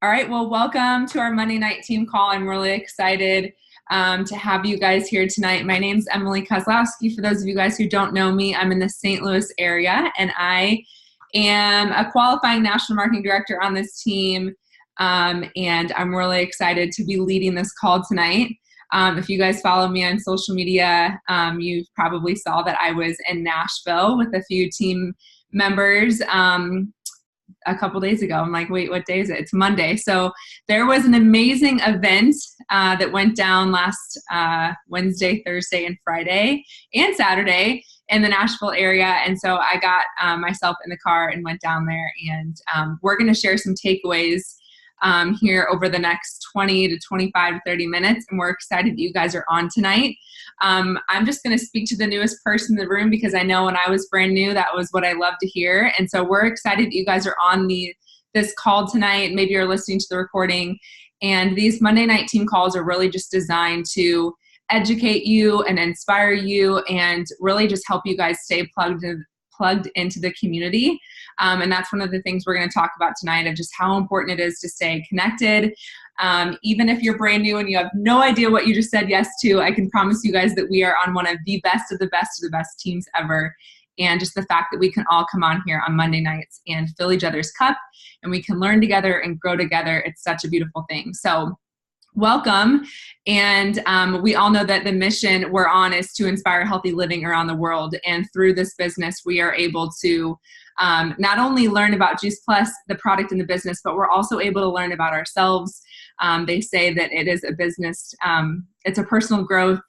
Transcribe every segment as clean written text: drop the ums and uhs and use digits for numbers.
All right, well, welcome to our Monday night team call. I'm really excited to have you guys here tonight. My name's Emily Kozlowski. For those of you guys who don't know me, I'm in the St. Louis area, and I am a qualifying national marketing director on this team, and I'm really excited to be leading this call tonight. If you guys follow me on social media, you probably saw that I was in Nashville with a few team members a couple days ago. I'm like, wait, what day is it? It's Monday. So there was an amazing event that went down last Wednesday, Thursday, and Friday, and Saturday in the Nashville area. And so I got myself in the car and went down there, and we're going to share some takeaways here over the next 20 to 25 to 30 minutes. And we're excited that you guys are on tonight. I'm just going to speak to the newest person in the room because I know when I was brand new, that was what I loved to hear. And so we're excited that you guys are on this call tonight. Maybe you're listening to the recording. And these Monday night team calls are really just designed to educate you and inspire you and really just help you guys stay plugged into the community. And that's one of the things we're going to talk about tonight, of just how important it is to stay connected. Even if you're brand new and you have no idea what you just said yes to, I can promise you guys that we are on one of the best of the best of the best teams ever. And just the fact that we can all come on here on Monday nights and fill each other's cup, and we can learn together and grow together, it's such a beautiful thing. So welcome. And we all know that the mission we're on is to inspire healthy living around the world. And through this business, we are able to not only learn about Juice Plus, the product and the business, but we're also able to learn about ourselves. They say that it is a business, it's a personal growth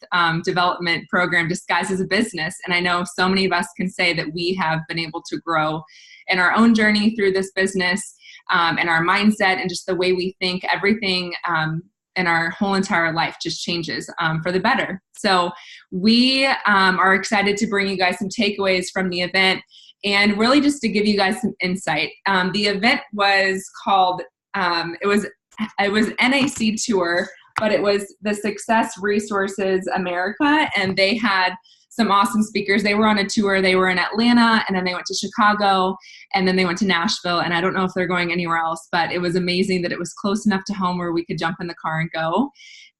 development program disguised as a business. And I know so many of us can say that we have been able to grow in our own journey through this business, and our mindset and just the way we think, everything and our whole entire life just changes for the better. So we are excited to bring you guys some takeaways from the event, and really just to give you guys some insight. The event was called, it was NAC tour, but it was the Success Resources America, and they had some awesome speakers. They were on a tour. They were in Atlanta, and then they went to Chicago, and then they went to Nashville, and I don't know if they're going anywhere else, but it was amazing that it was close enough to home where we could jump in the car and go.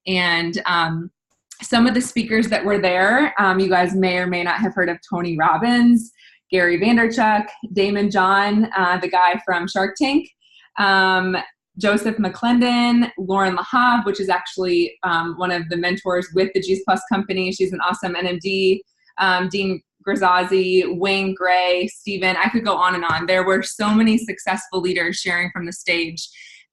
And some of the speakers that were there, you guys may or may not have heard of Tony Robbins, Gary Vaynerchuk, Damon John, the guy from Shark Tank, Joseph McClendon, Lauren LaHave, which is actually one of the mentors with the Juice Plus company. She's an awesome NMD. Dean Grazazzi, Wayne Gray, Steven. I could go on and on. There were so many successful leaders sharing from the stage.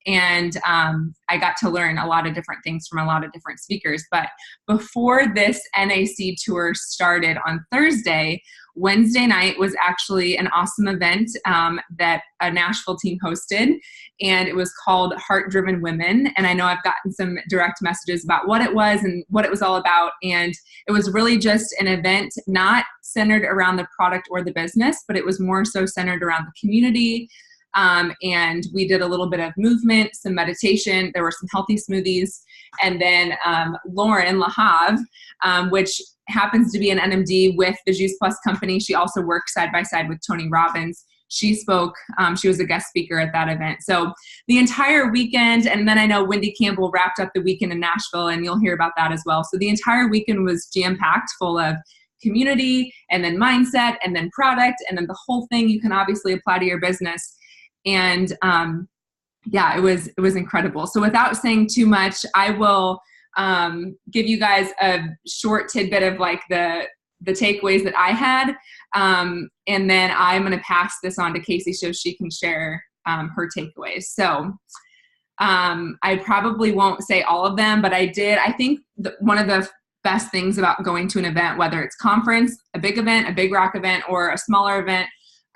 And I got to learn a lot of different things from a lot of different speakers. But before this NAC tour started on Thursday, Wednesday night was actually an awesome event that a Nashville team hosted, and it was called Heart Driven Women. And I know I've gotten some direct messages about what it was and what it was all about. And it was really just an event not centered around the product or the business, but it was more so centered around the community. And we did a little bit of movement, some meditation. There were some healthy smoothies. And then Lauren LaHave, which happens to be an NMD with the Juice Plus company. She also works side by side with Tony Robbins. She spoke, she was a guest speaker at that event. So the entire weekend, and then I know Wendy Campbell wrapped up the weekend in Nashville, and you'll hear about that as well. So the entire weekend was jam-packed full of community, and then mindset, and then product, and then the whole thing you can obviously apply to your business. And yeah, it was incredible. So without saying too much, I will give you guys a short tidbit of like the takeaways that I had. And then I'm going to pass this on to Casey so she can share her takeaways. So I probably won't say all of them, but I think one of the best things about going to an event, whether it's conference, a big rock event, or a smaller event,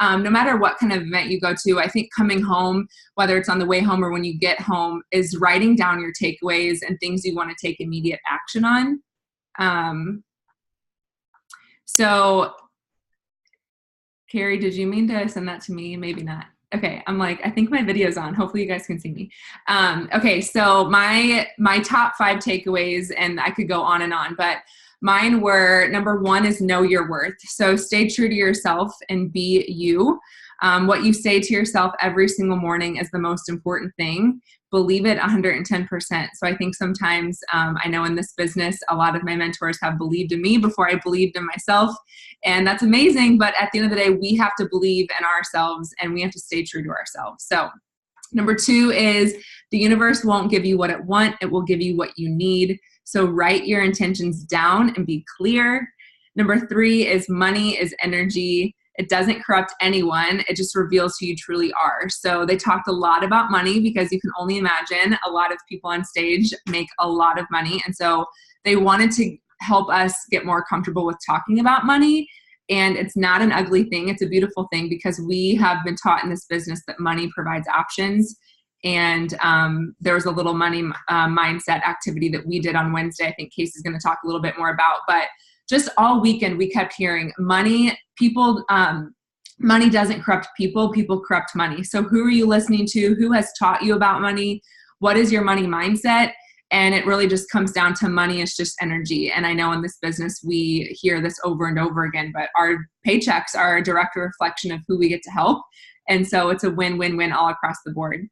no matter what kind of event you go to, I think coming home, whether it's on the way home or when you get home, is writing down your takeaways and things you want to take immediate action on. So, Carrie, did you mean to send that to me? Maybe not. Okay, I'm like, I think my video's on. Hopefully you guys can see me. Okay, so my top 5 takeaways, and I could go on and on, but mine were, number 1 is know your worth. So stay true to yourself and be you. What you say to yourself every single morning is the most important thing. Believe it 110%. So I think sometimes, I know in this business, a lot of my mentors have believed in me before I believed in myself. And that's amazing. But at the end of the day, we have to believe in ourselves and we have to stay true to ourselves. So number 2 is the universe won't give you what it wants. It will give you what you need. So write your intentions down and be clear. Number 3 is money is energy. It doesn't corrupt anyone. It just reveals who you truly are. So they talked a lot about money because you can only imagine a lot of people on stage make a lot of money. And so they wanted to help us get more comfortable with talking about money. And it's not an ugly thing. It's a beautiful thing because we have been taught in this business that money provides options. And there was a little money mindset activity that we did on Wednesday. I think Casey's going to talk a little bit more about, but just all weekend we kept hearing money doesn't corrupt people, people corrupt money. So who are you listening to? Who has taught you about money? What is your money mindset? And it really just comes down to money is just energy. And I know in this business, we hear this over and over again, but our paychecks are a direct reflection of who we get to help. And so it's a win-win-win all across the board.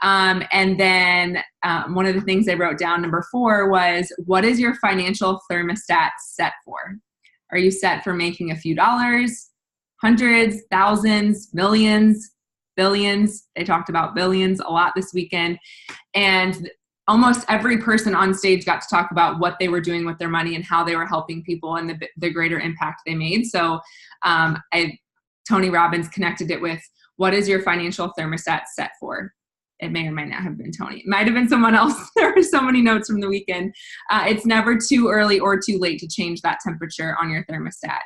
And then one of the things I wrote down, number 4, was what is your financial thermostat set for? Are you set for making a few dollars, hundreds, thousands, millions, billions? They talked about billions a lot this weekend. And almost every person on stage got to talk about what they were doing with their money and how they were helping people and the greater impact they made. So Tony Robbins connected it with, what is your financial thermostat set for? It may or may not have been Tony. It might have been someone else. There were so many notes from the weekend. It's never too early or too late to change that temperature on your thermostat.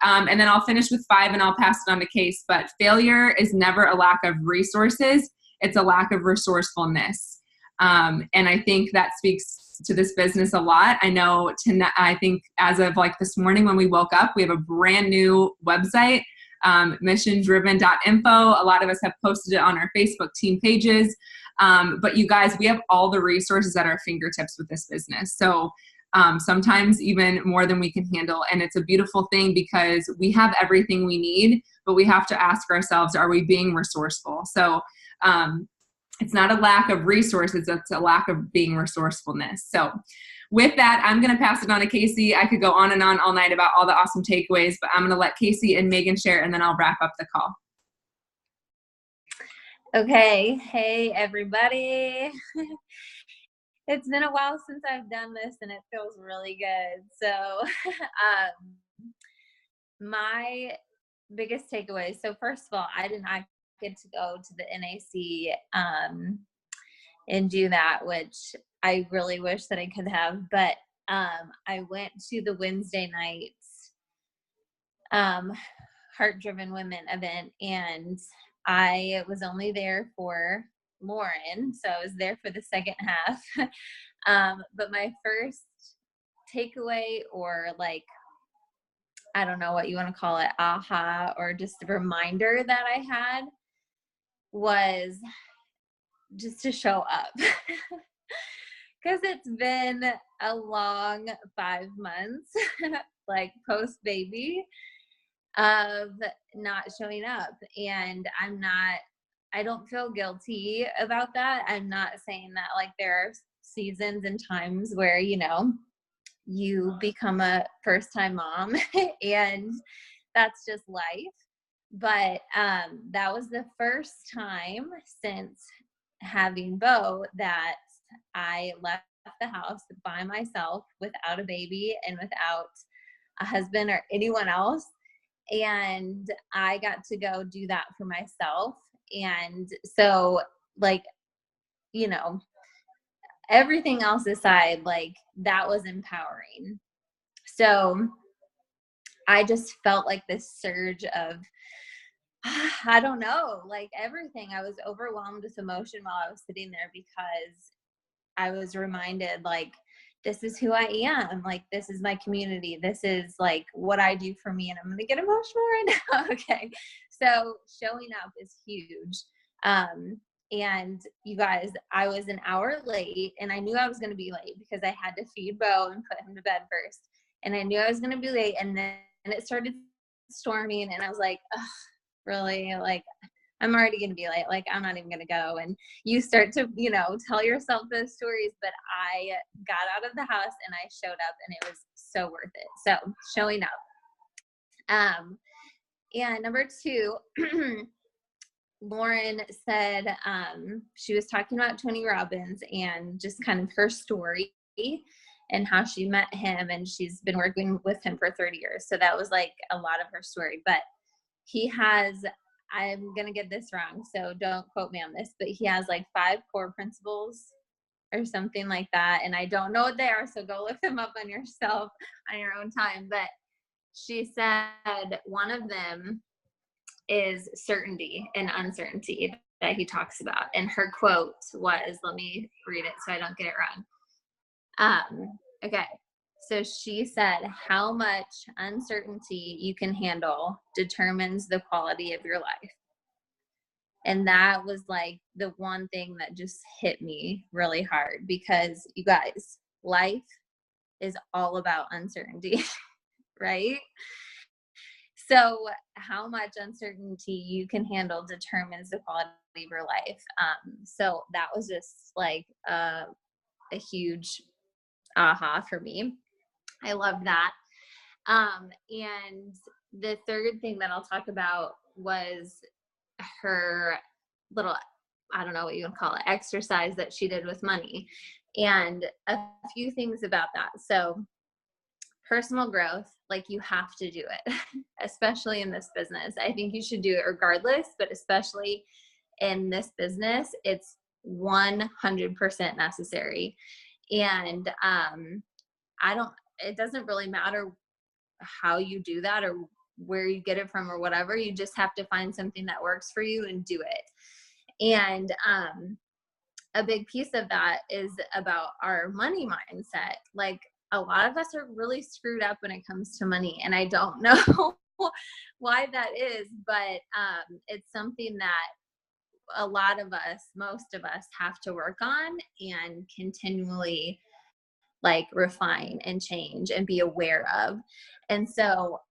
And then I'll finish with 5 and I'll pass it on to Case. But failure is never a lack of resources. It's a lack of resourcefulness. And I think that speaks to this business a lot. I think as of like this morning when we woke up, we have a brand new website. Missiondriven.info. A lot of us have posted it on our Facebook team pages. But you guys, we have all the resources at our fingertips with this business. So sometimes even more than we can handle. And it's a beautiful thing because we have everything we need, but we have to ask ourselves, are we being resourceful? So it's not a lack of resources, it's a lack of being resourcefulness. So with that, I'm going to pass it on to Casey. I could go on and on all night about all the awesome takeaways, but I'm going to let Casey and Megan share, and then I'll wrap up the call. Okay. Hey, everybody. It's been a while since I've done this, and it feels really good. So my biggest takeaway. So first of all, I did not get to go to the NAC and do that, which I really wish that I could have, but I went to the Wednesday nights Heart Driven Women event, and I was only there for Lauren, so I was there for the second half. But my first takeaway, or like, I don't know what you want to call it, aha, or just a reminder that I had, was just to show up. Because it's been a long 5 months, like post-baby, of not showing up. And I don't feel guilty about that. I'm not saying that, like, there are seasons and times where, you become a first-time mom and that's just life. But that was the first time since having Bo that I left the house by myself without a baby and without a husband or anyone else. And I got to go do that for myself. And so, like, everything else aside, like, that was empowering. So I just felt like this surge of, I don't know, like everything. I was overwhelmed with emotion while I was sitting there because I was reminded, like, this is who I am. Like, this is my community. This is like what I do for me. And I'm going to get emotional right now. Okay. So showing up is huge. And you guys, I was an hour late, and I knew I was going to be late because I had to feed Bo and put him to bed first. And I knew I was going to be late. And then it started storming, and I was like, ugh, really, like, I'm already going to be late. Like, I'm not even going to go. And you start to, tell yourself those stories. But I got out of the house and I showed up, and it was so worth it. So showing up. And number 2, Lauren said she was talking about Tony Robbins and just kind of her story and how she met him, and she's been working with him for 30 years. So that was like a lot of her story. But he has, I'm going to get this wrong, so don't quote me on this, but he has like 5 core principles or something like that. And I don't know what they are, so go look them up on yourself on your own time. But she said one of them is certainty and uncertainty that he talks about. And her quote was, let me read it so I don't get it wrong. Okay. So she said, how much uncertainty you can handle determines the quality of your life. And that was like the one thing that just hit me really hard, because you guys, life is all about uncertainty, right? So how much uncertainty you can handle determines the quality of your life. So that was just like a huge aha for me. I love that. And the third thing that I'll talk about was her little, I don't know what you would call it, exercise that she did with money. And a few things about that. So personal growth, like, you have to do it, especially in this business. I think you should do it regardless, but especially in this business, it's 100% necessary. And it doesn't really matter how you do that or where you get it from or whatever. You just have to find something that works for you and do it. And a big piece of that is about our money mindset. Like, a lot of us are really screwed up when it comes to money, and I don't know why that is, but it's something that a lot of us, most of us, have to work on and continually like refine and change and be aware of. And so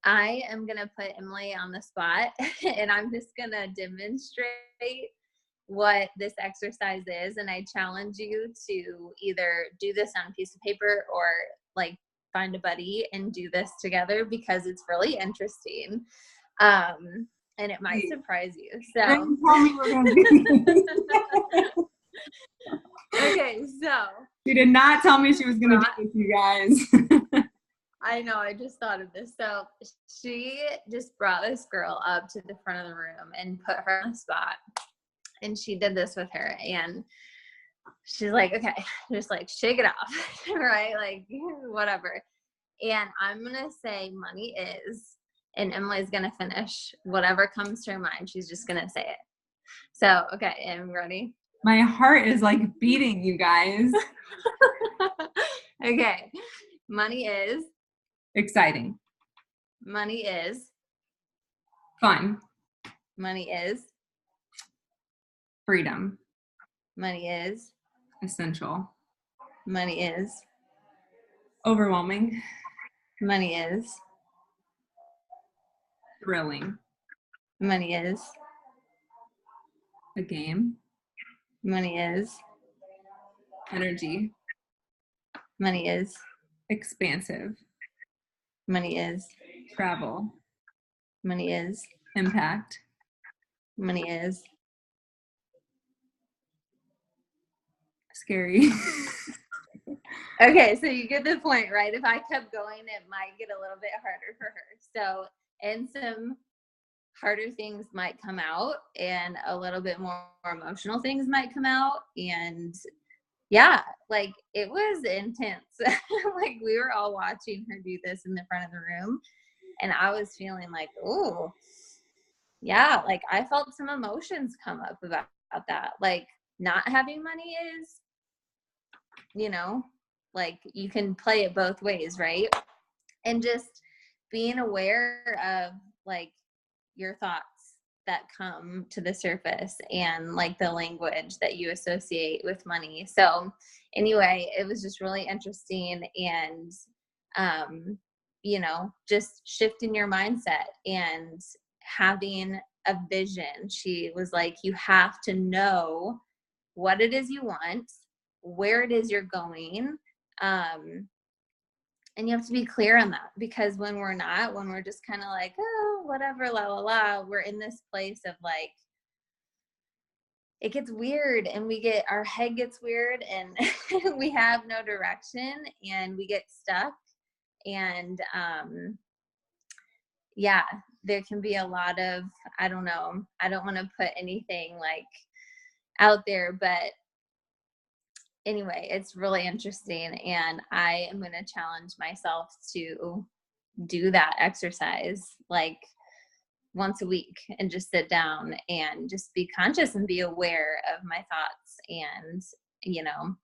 I am going to put Emily on the spot and I'm just going to demonstrate what this exercise is. And I challenge you to either do this on a piece of paper or like find a buddy and do this together, because it's really interesting. And it might surprise you. So okay, so she did not tell me she was going to do this, you guys. I know, I just thought of this. So she just brought this girl up to the front of the room and put her on the spot. And she did this with her. And she's like, okay, just like shake it off, right? Like, whatever. And I'm going to say money is, and Emily's going to finish whatever comes to her mind. She's just going to say it. So, okay, am ready? My heart is like beating, you guys. Okay. Money is exciting. Money is fun. Money is freedom. Money is essential. Money is overwhelming. Money is thrilling. Money is a game. Money is energy. Money is expansive. Money is travel. Money is impact. Money is scary. Okay, so you get the point, right? If I kept going, it might get a little bit harder for her. So, and some harder things might come out, and a little bit more emotional things might come out. And yeah, like, it was intense. Like, we were all watching her do this in the front of the room, and I was feeling like, oh, yeah, like I felt some emotions come up about that. Like, not having money is, like, you can play it both ways, right? And just being aware of like your thoughts that come to the surface and like the language that you associate with money. So anyway, it was just really interesting, and just shifting your mindset and having a vision. She was like, you have to know what it is you want, where it is you're going. And you have to be clear on that, because when we're not, when we're just kind of like, oh, whatever, la, la, la, we're in this place of like, it gets weird and our head gets weird and we have no direction and we get stuck. And yeah, there can be a lot of, I don't know, I don't want to put anything like out there, but anyway, it's really interesting. And I am going to challenge myself to do that exercise like once a week and just sit down and just be conscious and be aware of my thoughts and, you know,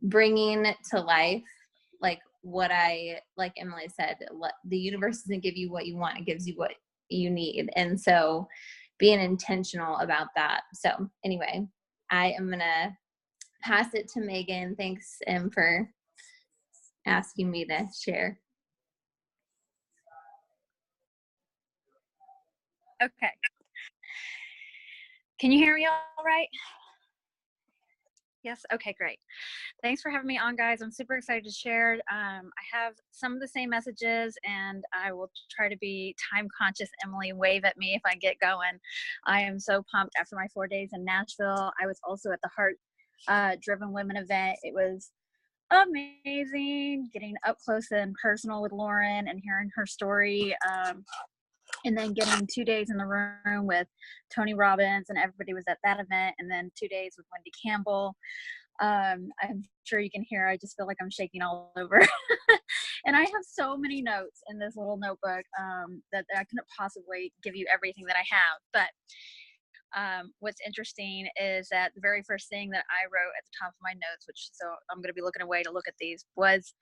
bringing to life like what like Emily said, the universe doesn't give you what you want, it gives you what you need. And so being intentional about that. So anyway, I am going to pass it to Megan. Thanks, Em, for asking me to share. Okay. Can you hear me all right? Yes? Okay, great. Thanks for having me on, guys. I'm super excited to share. I have some of the same messages, and I will try to be time conscious. Emily, wave at me if I get going. I am so pumped after my 4 days in Nashville. I was also at the Heart Driven Women event. It was amazing getting up close and personal with Lauren and hearing her story. And then getting 2 days in the room with Tony Robbins, and everybody was at that event, and then 2 days with Wendy Campbell. I'm sure you can hear, I just feel like I'm shaking all over. And I have so many notes in this little notebook that I couldn't possibly give you everything that I have. But what's interesting is that the very first thing that I wrote at the top of my notes, which, so I'm going to be looking away to look at these, was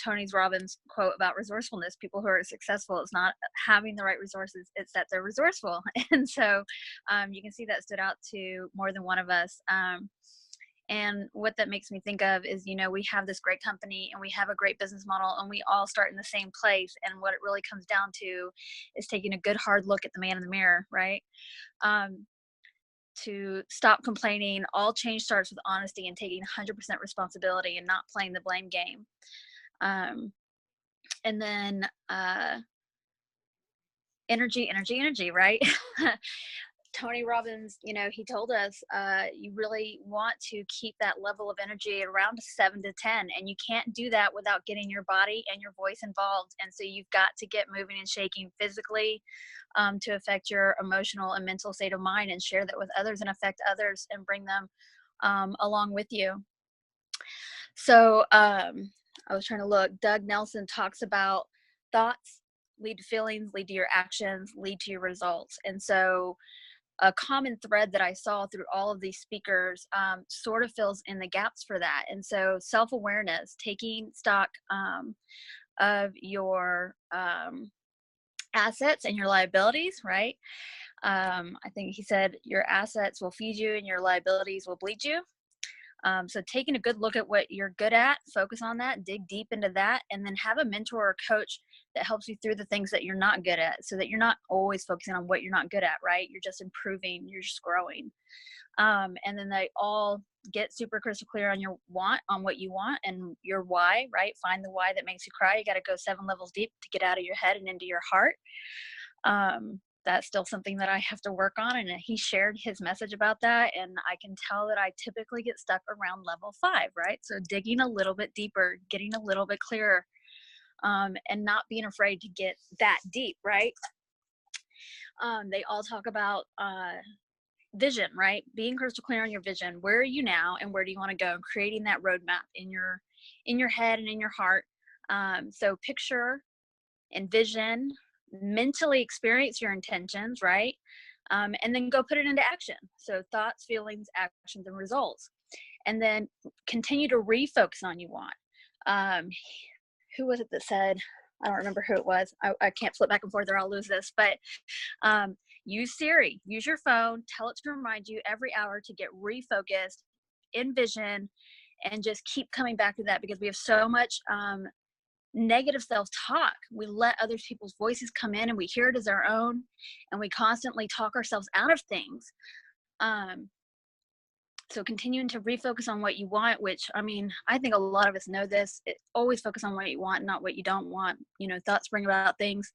Tony Robbins' quote about resourcefulness. People who are successful, it's not having the right resources, it's that they're resourceful. And so you can see that stood out to more than one of us. And what that makes me think of is, you know, we have this great company and we have a great business model and we all start in the same place. And what it really comes down to is taking a good hard look at the man in the mirror, right? To stop complaining. All change starts with honesty and taking 100% responsibility and not playing the blame game. And then energy, right? Tony Robbins, you know, he told us you really want to keep that level of energy around 7 to 10, and you can't do that without getting your body and your voice involved. And so you've got to get moving and shaking physically to affect your emotional and mental state of mind, and share that with others and affect others and bring them along with you. So I was trying to look. Doug Nelson talks about thoughts lead to feelings, lead to your actions, lead to your results. And so a common thread that I saw through all of these speakers sort of fills in the gaps for that. And so self-awareness, taking stock of your assets and your liabilities, right? I think he said your assets will feed you and your liabilities will bleed you. So taking a good look at what you're good at, focus on that, dig deep into that, and then have a mentor or coach that helps you through the things that you're not good at, so that you're not always focusing on what you're not good at, right? You're just improving, you're just growing. And then they all get super crystal clear on what you want and your why, right? Find the why that makes you cry. You got to go 7 levels deep to get out of your head and into your heart. That's still something that I have to work on. And he shared his message about that. And I can tell that I typically get stuck around level 5, right? So digging a little bit deeper, getting a little bit clearer, and not being afraid to get that deep, right? They all talk about vision, right? Being crystal clear on your vision. Where are you now and where do you want to go? And creating that roadmap in your head and in your heart. So picture, envision, mentally experience your intentions, right? And then go put it into action. So thoughts, feelings, actions, and results. And then continue to refocus on you want. Who was it that said, I don't remember who it was. I can't flip back and forth or I'll lose this, but use Siri, use your phone, tell it to remind you every hour to get refocused, envision, and just keep coming back to that, because we have so much negative self-talk. We let other people's voices come in and we hear it as our own, and we constantly talk ourselves out of things. So continuing to refocus on what you want, which, I mean, I think a lot of us know this. Always focus on what you want, not what you don't want. You know, thoughts bring about things.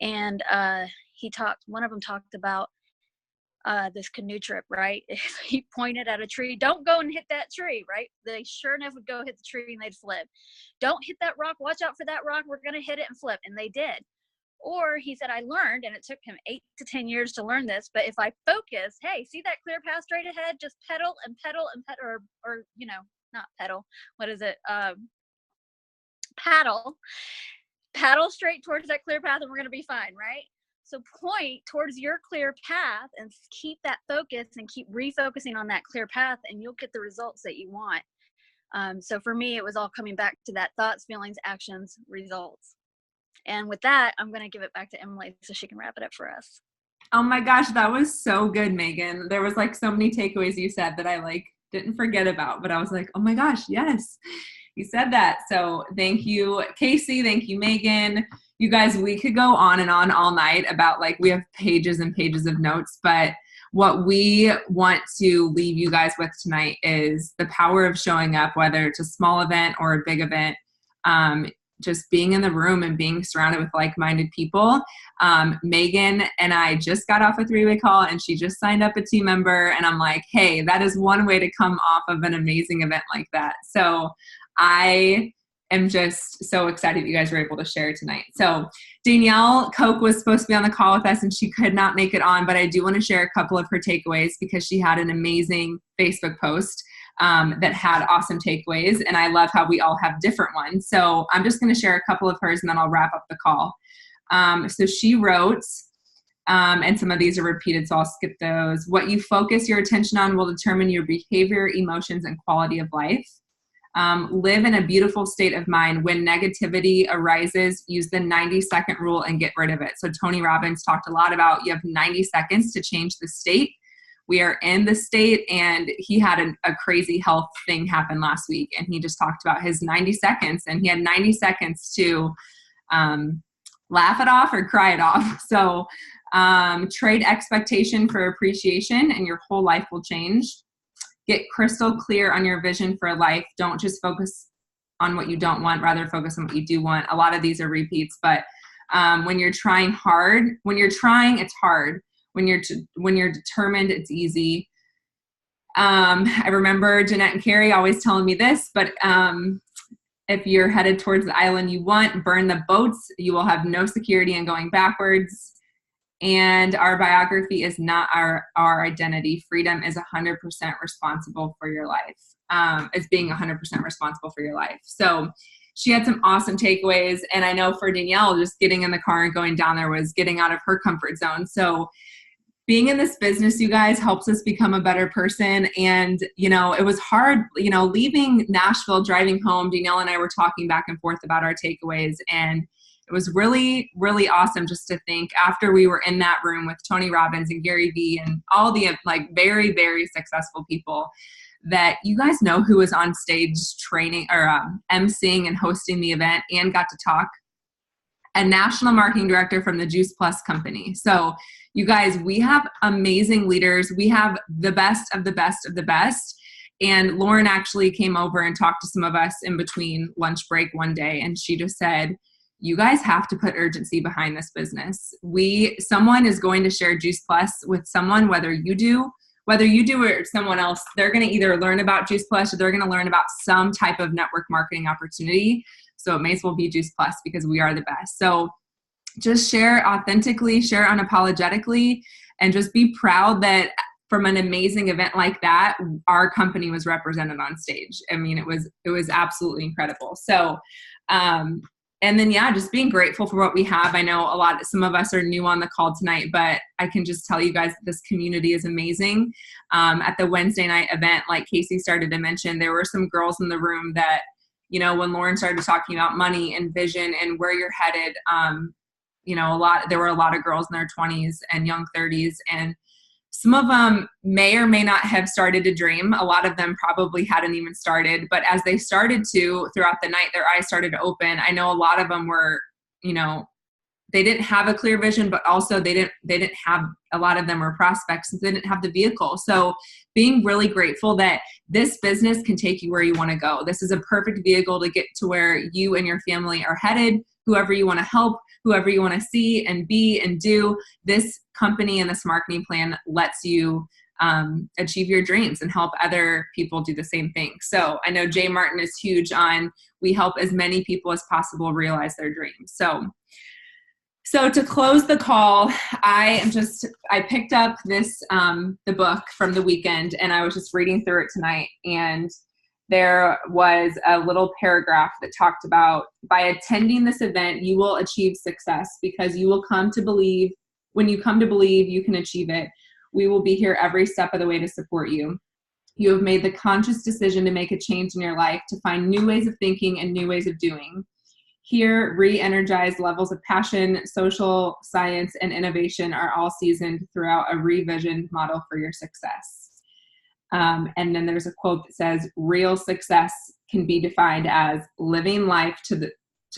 And one of them talked about this canoe trip, right? He pointed at a tree. Don't go and hit that tree, right? They sure enough would go hit the tree and they'd flip. Don't hit that rock. Watch out for that rock. We're going to hit it and flip. And they did. Or he said, I learned, and it took him 8 to 10 years to learn this, but if I focus, hey, see that clear path straight ahead? Just pedal and pedal and pedal, or you know, not pedal. What is it? Paddle straight towards that clear path and we're going to be fine, right? So point towards your clear path and keep that focus and keep refocusing on that clear path, and you'll get the results that you want. So for me, it was all coming back to that: thoughts, feelings, actions, results. And with that, I'm going to give it back to Emily so she can wrap it up for us. Oh my gosh, that was so good, Megan. There was like so many takeaways you said that I like didn't forget about, but I was like, oh my gosh, yes, you said that. So thank you, Casey. Thank you, Megan. You guys, we could go on and on all night about, like, we have pages and pages of notes, but what we want to leave you guys with tonight is the power of showing up, whether it's a small event or a big event. Just being in the room and being surrounded with like-minded people. Megan and I just got off a 3-way call, and she just signed up a team member, and I'm like, hey, that is one way to come off of an amazing event like that. So I am just so excited you guys were able to share tonight. So Danielle Koch was supposed to be on the call with us, and she could not make it on, but I do want to share a couple of her takeaways because she had an amazing Facebook post that had awesome takeaways, and I love how we all have different ones. So I'm just going to share a couple of hers, and then I'll wrap up the call. So she wrote, and some of these are repeated, so I'll skip those. What you focus your attention on will determine your behavior, emotions, and quality of life. Live in a beautiful state of mind. When negativity arises, use the 90-second rule and get rid of it. So Tony Robbins talked a lot about you have 90 seconds to change the state. We are in the state, and he had a crazy health thing happen last week, and he just talked about his 90 seconds, and he had 90 seconds to laugh it off or cry it off. So trade expectation for appreciation, and your whole life will change. Get crystal clear on your vision for life. Don't just focus on what you don't want, rather focus on what you do want. A lot of these are repeats, but when you're trying, it's hard. When you're determined, it's easy. I remember Jeanette and Carrie always telling me this, but if you're headed towards the island you want, burn the boats. You will have no security in going backwards. And our biography is not our identity. Freedom is 100% responsible for your life. It's being 100% responsible for your life. So she had some awesome takeaways. And I know for Danielle, just getting in the car and going down there was getting out of her comfort zone. So being in this business, you guys, helps us become a better person. And, you know, it was hard, you know, leaving Nashville, driving home, Danielle and I were talking back and forth about our takeaways. And it was really, really awesome just to think, after we were in that room with Tony Robbins and Gary Vee and all the like very, very successful people, that you guys know who was on stage training or emceeing and hosting the event and got to talk? A national marketing director from the Juice Plus company. So you guys, we have amazing leaders. We have the best of the best of the best. And Lauren actually came over and talked to some of us in between lunch break one day. And she just said, you guys have to put urgency behind this business. Someone is going to share Juice Plus with someone, whether you do or someone else. They're going to either learn about Juice Plus or they're going to learn about some type of network marketing opportunity. So it may as well be Juice Plus because we are the best. So just share authentically, share unapologetically, and just be proud that from an amazing event like that, our company was represented on stage. I mean, it was absolutely incredible. So, and then, yeah, just being grateful for what we have. I know some of us are new on the call tonight, but I can just tell you guys that this community is amazing. At the Wednesday night event, like Casey started to mention, there were some girls in the room that, you know, when Lauren started talking about money and vision and where you're headed, you know, there were a lot of girls in their 20s and young 30s. And Some of them may or may not have started to dream. A lot of them probably hadn't even started, but as they started to throughout the night, their eyes started to open. I know a lot of them were, they didn't have a clear vision, but also they didn't have, a lot of them were prospects, so they didn't have the vehicle. So being really grateful that this business can take you where you want to go. This is a perfect vehicle to get to where you and your family are headed, whoever you want to help, whoever you want to see and be and do. This company and this marketing plan lets you achieve your dreams and help other people do the same thing. So I know Jay Martin is huge on, we help as many people as possible realize their dreams. So to close the call, I picked up this, the book from the weekend, and I was just reading through it tonight. And there was a little paragraph that talked about, by attending this event, you will achieve success because you will come to believe, when you come to believe you can achieve it, we will be here every step of the way to support you. You have made the conscious decision to make a change in your life, to find new ways of thinking and new ways of doing. Here, re-energized levels of passion, social science, and innovation are all seasoned throughout a revisioned model for your success. And then there's a quote that says, real success can be defined as living life to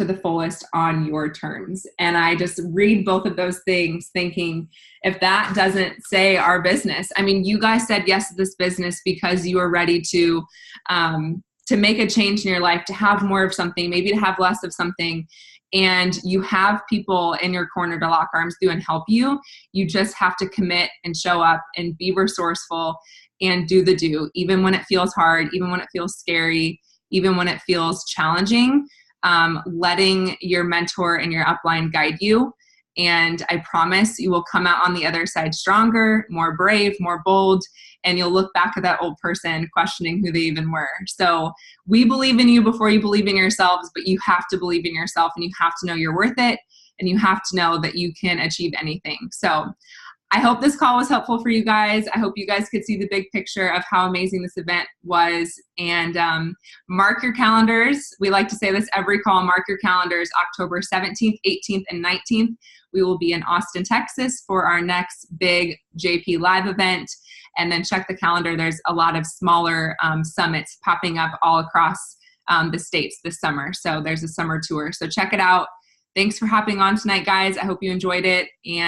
the fullest on your terms. And I just read both of those things thinking, if that doesn't say our business, I mean, you guys said yes to this business because you are ready to make a change in your life, to have more of something, maybe to have less of something. And you have people in your corner to lock arms through and help you. You just have to commit and show up and be resourceful and do the do, even when it feels hard, even when it feels scary, even when it feels challenging, letting your mentor and your upline guide you. And I promise you will come out on the other side stronger, more brave, more bold, and you'll look back at that old person questioning who they even were. So we believe in you before you believe in yourselves, but you have to believe in yourself, and you have to know you're worth it, and you have to know that you can achieve anything. So I hope this call was helpful for you guys. I hope you guys could see the big picture of how amazing this event was. And mark your calendars. We like to say this every call, mark your calendars, October 17th, 18th, and 19th. We will be in Austin, Texas for our next big JP Live event. And then check the calendar. There's a lot of smaller summits popping up all across the states this summer. So there's a summer tour. So check it out. Thanks for hopping on tonight, guys. I hope you enjoyed it. And